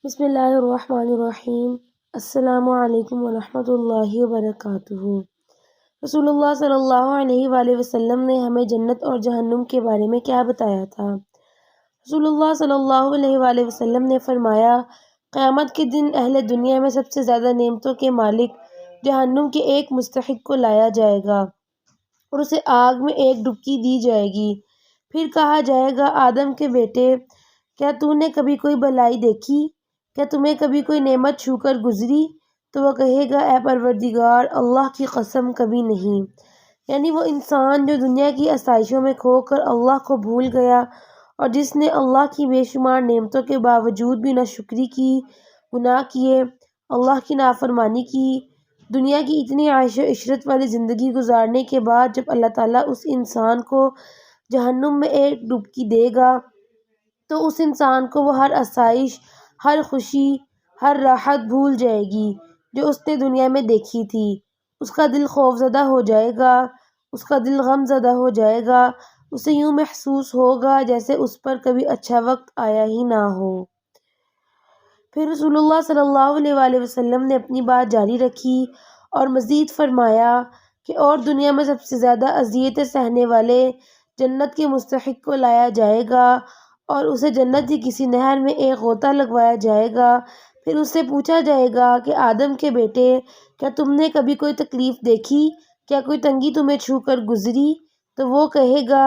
بسم اللہ الرحمن الرحیم۔ السلام علیکم ورحمۃ اللہ وبرکاتہ۔ رسول اللہ صلی اللہ علیہ وآلہ وسلم نے ہمیں جنت اور جہنم کے بارے میں کیا بتایا تھا؟ رسول اللہ صلی اللہ علیہ وآلہ وسلم نے فرمایا، قیامت کے دن اہل دنیا میں سب سے زیادہ نعمتوں کے مالک جہنم کے ایک مستحق کو لایا جائے گا اور اسے آگ میں ایک ڈبکی دی جائے گی۔ پھر کہا جائے گا، آدم کے بیٹے، کیا تو نے کبھی کوئی بھلائی دیکھی؟ کیا تمہیں کبھی کوئی نعمت چھو کر گزری؟ تو وہ کہے گا، اے پروردگار، اللہ کی قسم کبھی نہیں۔ یعنی وہ انسان جو دنیا کی آسائشوں میں کھو کر اللہ کو بھول گیا اور جس نے اللہ کی بے شمار نعمتوں کے باوجود بھی ناشکری کی، گناہ کیے، اللہ کی نافرمانی کی۔ دنیا کی اتنی عیش و عشرت والی زندگی گزارنے کے بعد جب اللہ تعالیٰ اس انسان کو جہنم میں ایک ڈبکی دے گا تو اس انسان کو وہ ہر آسائش، ہر خوشی، ہر راحت بھول جائے گی جو اس نے دنیا میں دیکھی تھی۔ اس کا دل خوفزدہ ہو جائے گا، اس کا دل غم زدہ ہو جائے گا، اسے یوں محسوس ہوگا جیسے اس پر کبھی اچھا وقت آیا ہی نہ ہو۔ پھر رسول اللہ صلی اللہ علیہ وآلہ وسلم نے اپنی بات جاری رکھی اور مزید فرمایا کہ اور دنیا میں سب سے زیادہ اذیتیں سہنے والے جنت کے مستحق کو لایا جائے گا اور اسے جنت کی کسی نہر میں ایک غوطہ لگوایا جائے گا۔ پھر اس سے پوچھا جائے گا کہ آدم کے بیٹے، کیا تم نے کبھی کوئی تکلیف دیکھی؟ کیا کوئی تنگی تمہیں چھو کر گزری؟ تو وہ کہے گا،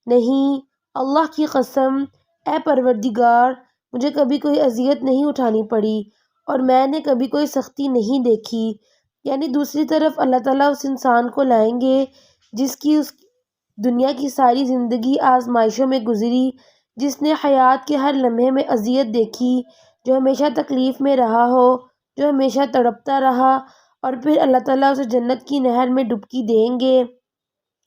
نہیں، اللہ کی قسم، اے پروردگار، مجھے کبھی کوئی اذیت نہیں اٹھانی پڑی اور میں نے کبھی کوئی سختی نہیں دیکھی۔ یعنی دوسری طرف اللہ تعالیٰ اس انسان کو لائیں گے جس کی اس دنیا کی ساری زندگی آزمائشوں میں گزری، جس نے حیات کے ہر لمحے میں اذیت دیکھی، جو ہمیشہ تکلیف میں رہا ہو، جو ہمیشہ تڑپتا رہا، اور پھر اللہ تعالیٰ اسے جنت کی نہر میں ڈبکی دیں گے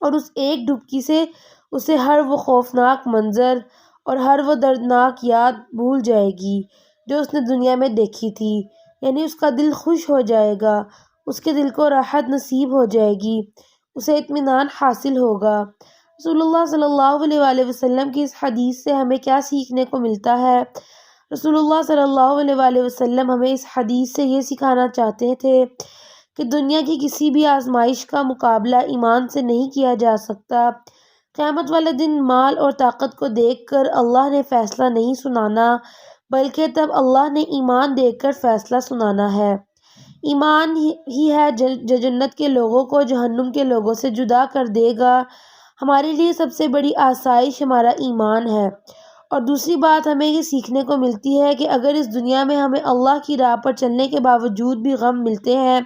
اور اس ایک ڈبکی سے اسے ہر وہ خوفناک منظر اور ہر وہ دردناک یاد بھول جائے گی جو اس نے دنیا میں دیکھی تھی۔ یعنی اس کا دل خوش ہو جائے گا، اس کے دل کو راحت نصیب ہو جائے گی، اسے اطمینان حاصل ہوگا۔ رسول اللہ صلی اللہ علیہ وآلہ وسلم کی اس حدیث سے ہمیں کیا سیکھنے کو ملتا ہے؟ رسول اللہ صلی اللہ علیہ وآلہ وسلم ہمیں اس حدیث سے یہ سکھانا چاہتے تھے کہ دنیا کی کسی بھی آزمائش کا مقابلہ ایمان سے نہیں کیا جا سکتا۔ قیامت والے دن مال اور طاقت کو دیکھ کر اللہ نے فیصلہ نہیں سنانا، بلکہ تب اللہ نے ایمان دیکھ کر فیصلہ سنانا ہے۔ ایمان ہی ہے جو جنت کے لوگوں کو جہنم کے لوگوں سے جدا کر دے گا۔ ہمارے لیے سب سے بڑی آسائش ہمارا ایمان ہے۔ اور دوسری بات ہمیں یہ سیکھنے کو ملتی ہے کہ اگر اس دنیا میں ہمیں اللہ کی راہ پر چلنے کے باوجود بھی غم ملتے ہیں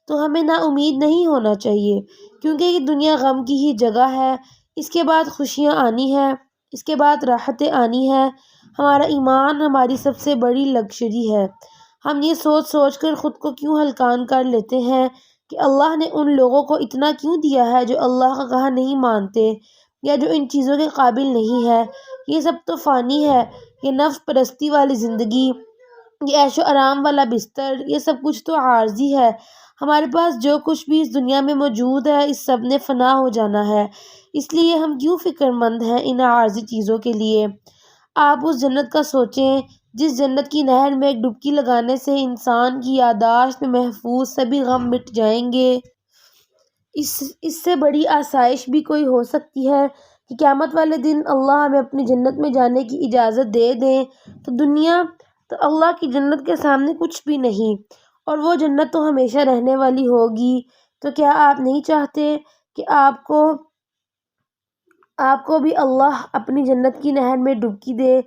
تو ہمیں نا امید نہیں ہونا چاہیے، کیونکہ یہ دنیا غم کی ہی جگہ ہے۔ اس کے بعد خوشیاں آنی ہیں، اس کے بعد راحتیں آنی ہیں۔ ہمارا ایمان ہماری سب سے بڑی لگژری ہے۔ ہم یہ سوچ سوچ کر خود کو کیوں ہلکان کر لیتے ہیں کہ اللہ نے ان لوگوں کو اتنا کیوں دیا ہے جو اللہ کا کہا نہیں مانتے یا جو ان چیزوں کے قابل نہیں ہے۔ یہ سب تو فانی ہے، یہ نفس پرستی والی زندگی، یہ عیش و آرام والا بستر، یہ سب کچھ تو عارضی ہے۔ ہمارے پاس جو کچھ بھی اس دنیا میں موجود ہے اس سب نے فنا ہو جانا ہے، اس لیے ہم کیوں فکر مند ہیں ان عارضی چیزوں کے لیے۔ آپ اس جنت کا سوچیں جس جنت کی نہر میں ایک ڈبکی لگانے سے انسان کی یادداشت میں محفوظ سبھی غم مٹ جائیں گے۔ اس سے بڑی آسائش بھی کوئی ہو سکتی ہے کہ قیامت والے دن اللہ ہمیں اپنی جنت میں جانے کی اجازت دے دیں تو دنیا تو اللہ کی جنت کے سامنے کچھ بھی نہیں، اور وہ جنت تو ہمیشہ رہنے والی ہوگی۔ تو کیا آپ نہیں چاہتے کہ آپ کو بھی اللہ اپنی جنت کی نہر میں ڈبکی دے؟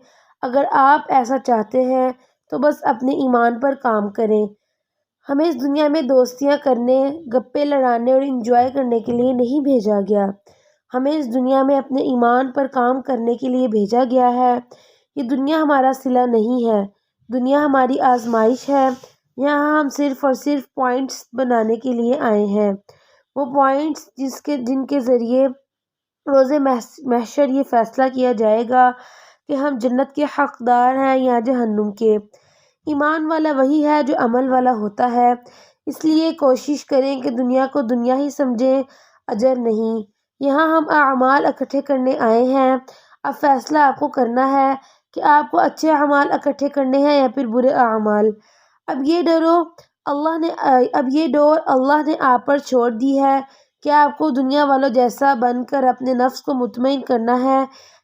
اگر آپ ایسا چاہتے ہیں تو بس اپنے ایمان پر کام کریں۔ ہمیں اس دنیا میں دوستیاں کرنے، گپے لڑانے اور انجوائے کرنے کے لیے نہیں بھیجا گیا، ہمیں اس دنیا میں اپنے ایمان پر کام کرنے کے لیے بھیجا گیا ہے۔ یہ دنیا ہمارا صلہ نہیں ہے، دنیا ہماری آزمائش ہے۔ یہاں ہم صرف اور صرف پوائنٹس بنانے کے لیے آئے ہیں، وہ پوائنٹس جن کے ذریعے روز محشر یہ فیصلہ کیا جائے گا کہ ہم جنت کے حقدار ہیں یا جہنم کے۔ ایمان والا وہی ہے جو عمل والا ہوتا ہے، اس لیے کوشش کریں کہ دنیا کو دنیا ہی سمجھیں، اجر نہیں۔ یہاں ہم اعمال اکٹھے کرنے آئے ہیں، اب فیصلہ آپ کو کرنا ہے کہ آپ کو اچھے اعمال اکٹھے کرنے ہیں یا پھر برے اعمال۔ اب یہ ڈور اللہ نے آپ پر چھوڑ دی ہے کہ آپ کو دنیا والوں جیسا بن کر اپنے نفس کو مطمئن کرنا ہے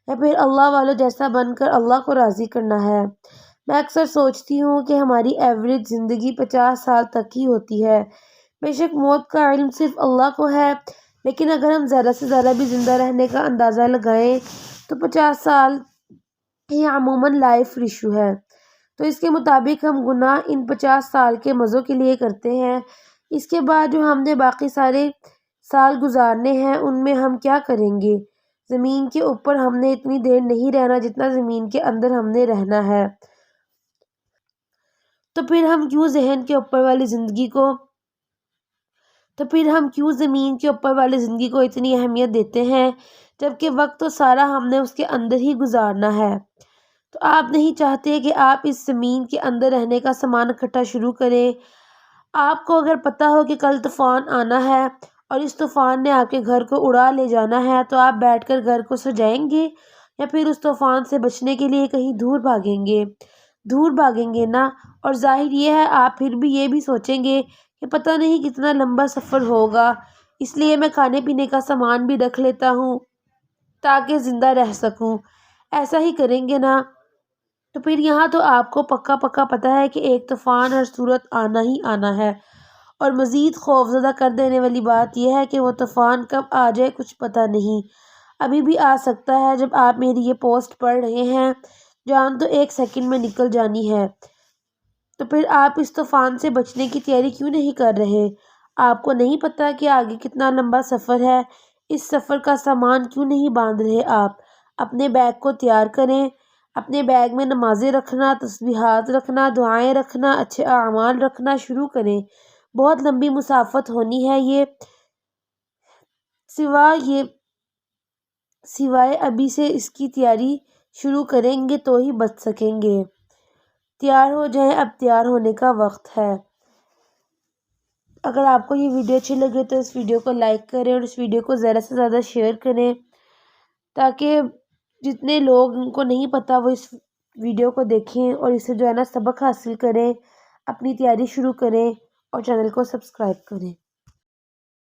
یا پھر اللہ والوں جیسا بن کر اللہ کو راضی کرنا ہے۔ میں اکثر سوچتی ہوں کہ ہماری ایوریج زندگی 50 سال تک ہی ہوتی ہے۔ بے شک موت کا علم صرف اللہ کو ہے، لیکن اگر ہم زیادہ سے زیادہ بھی زندہ رہنے کا اندازہ لگائیں تو 50 سال یہ عموماً لائف ریشو ہے۔ تو اس کے مطابق ہم گناہ ان 50 سال کے مزوں کے لیے کرتے ہیں۔ اس کے بعد جو ہم نے باقی سارے سال گزارنے ہیں ان میں ہم کیا کریں گے؟ زمین کے اوپر ہم نے اتنی دیر نہیں رہنا جتنا زمین کے اندر ہم نے رہنا ہے۔ تو پھر ہم کیوں زمین کے اوپر والی زندگی کو اتنی اہمیت دیتے ہیں، جبکہ وقت تو سارا ہم نے اس کے اندر ہی گزارنا ہے۔ تو آپ نہیں چاہتے کہ آپ اس زمین کے اندر رہنے کا سامان اکٹھا شروع کریں۔ آپ کو اگر پتہ ہو کہ کل طوفان آنا ہے اور اس طوفان نے آپ کے گھر کو اڑا لے جانا ہے، تو آپ بیٹھ کر گھر کو سجائیں گے یا پھر اس طوفان سے بچنے کے لیے کہیں دور بھاگیں گے نا؟ اور ظاہر یہ ہے آپ پھر بھی یہ بھی سوچیں گے کہ پتہ نہیں کتنا لمبا سفر ہوگا، اس لیے میں کھانے پینے کا سامان بھی رکھ لیتا ہوں تاکہ زندہ رہ سکوں۔ ایسا ہی کریں گے نا؟ تو پھر یہاں تو آپ کو پکا پتہ ہے کہ ایک طوفان ہر صورت آنا ہی آنا ہے، اور مزید خوفزدہ کر دینے والی بات یہ ہے کہ وہ طوفان کب آ جائے کچھ پتہ نہیں، ابھی بھی آ سکتا ہے۔ جب آپ میری یہ پوسٹ پڑھ رہے ہیں، جان تو 1 سیکنڈ میں نکل جانی ہے، تو پھر آپ اس طوفان سے بچنے کی تیاری کیوں نہیں کر رہے؟ آپ کو نہیں پتہ کہ آگے کتنا لمبا سفر ہے؟ اس سفر کا سامان کیوں نہیں باندھ رہے آپ؟ اپنے بیگ کو تیار کریں، اپنے بیگ میں نمازیں رکھنا، تسبیحات رکھنا، دعائیں رکھنا، اچھے اعمال رکھنا شروع کریں۔ بہت لمبی مسافت ہونی ہے یہ، سوائے ابھی سے اس کی تیاری شروع کریں گے تو ہی بچ سکیں گے۔ تیار ہو جائیں، اب تیار ہونے کا وقت ہے۔ اگر آپ کو یہ ویڈیو اچھی لگے تو اس ویڈیو کو لائک کریں اور اس ویڈیو کو زیادہ سے زیادہ شیئر کریں، تاکہ جتنے لوگ ان کو نہیں پتہ وہ اس ویڈیو کو دیکھیں اور اس سے جو ہے نا سبق حاصل کریں، اپنی تیاری شروع کریں اور چینل کو سبسکرائب کریں۔